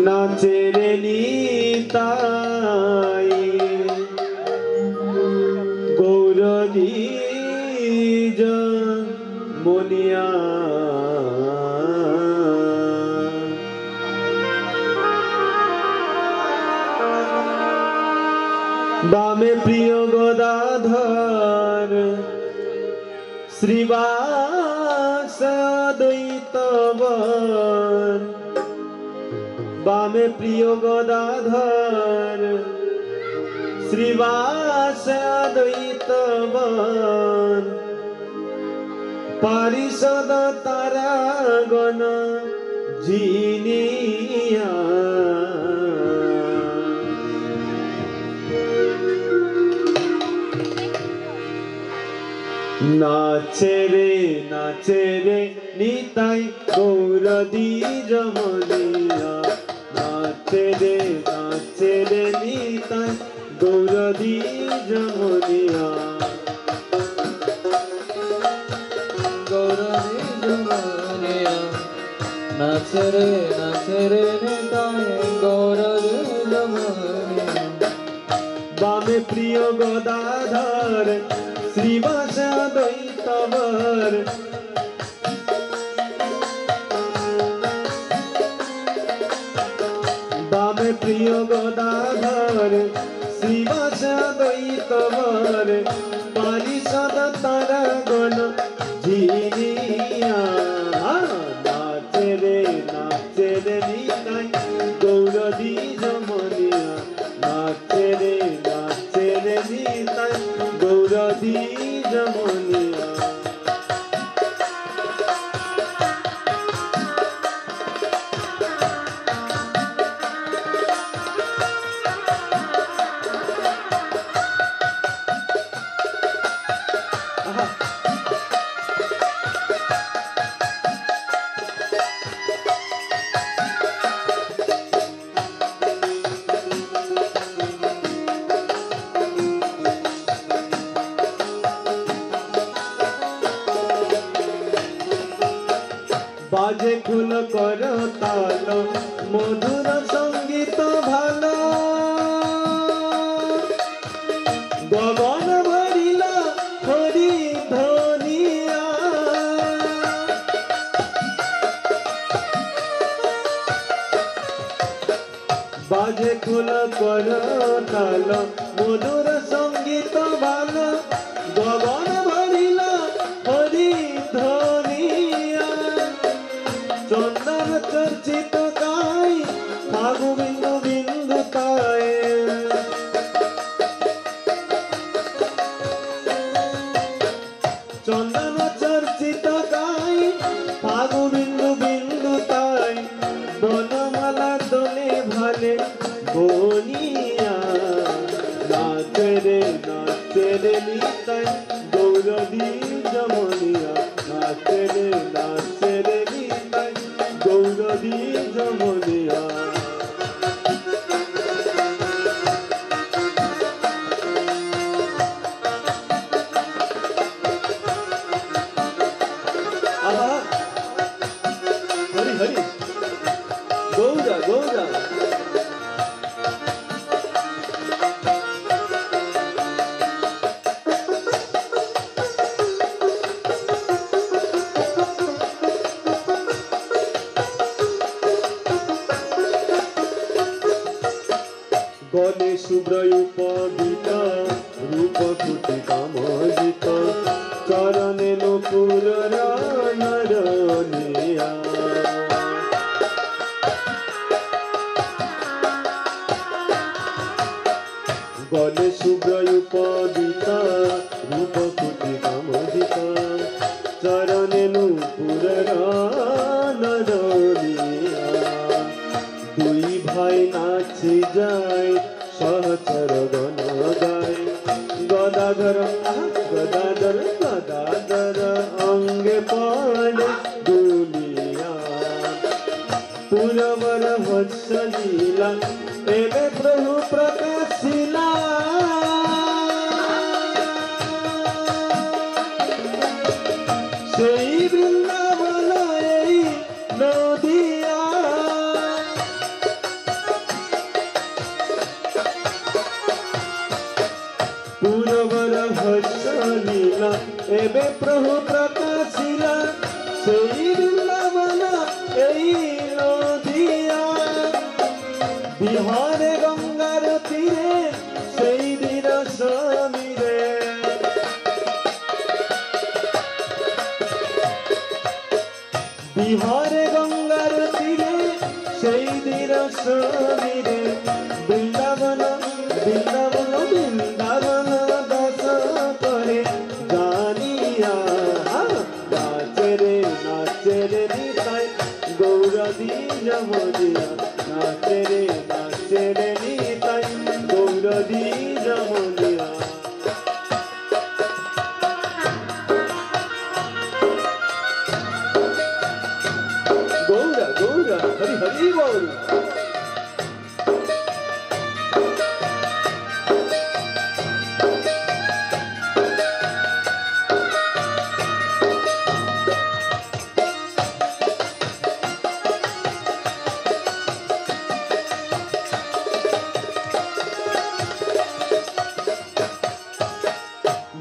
नाचे रे निताई गौरदी मुनिया बामे प्रिय गदाधर श्रीवास द्वैतवन बामे प्रिय गदाधर श्रीवास द्वैतवन पारिषद तारागण जिनिया नाचे रे निताई गौरदी जमनिया नाचे रे निताई गौरदी जमनिया गौरदी जमनिया नाचे रे निताई गौरदी जमनिया बामे प्रिय गदाधर श्रीवास द्वैतवर बामे प्रिय गदाधर श्रीवास द्वैतवर पारिषद तारागण जिनिया नाचे रे निताई गौरदी जमनिया नाचे रे निताई गौरदी जमनिया बाजे फुल कर ताल मधुर संगीत भालो गगन भरिला हरि ध्वनिया बाजे फुल कर ताल मधुर संगीत भालो गगन भरिला हरि ध्वनिया चंदन चर्चित गाय फागु बिंदु बिंदु ताए चंदन चर्चित गाय फागु बिंदु बिंदु ताए बनमाला दोले भाले बोनिया नाचे रे निताई गौरदी जमनिया नाचे रे निताई गौरदी जमनिया हरि हरि गौरा गले शुभ्र उपवित रूप कुटी कामजित चरणे नुपुर नरनिया गले शुभ्र उपवित रूप कुटी कामजित चरणे नुपुर नरनिया दुई भाई नाची जाए सहचर गण गाए गदाधर अंगे पड़े दुनिया पुरवर वत्स लीला एवे प्रभु प्रकाशिला সেই বৃন্দ जेबे प्रभु प्रकाशिला सेई वृंदावन एई नदिया बिहारे गंगार तीरे सेई दिन समीरे बिहारे गंगार तीरे सेई दिन समीरे वृंदावन वृंदावन वृंदावन दस करे जानिया नाचे रे निताई गौरदी जमनिया नाचे रे निताई गौरदी जमनिया गौरा गौरा हरि हरि बोल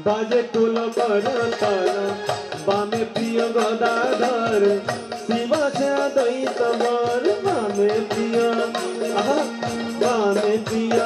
बाजे टोल करताल बामे प्रिय गदाधर शिवा से दैत वर बामे प्रिय बामे प्रिय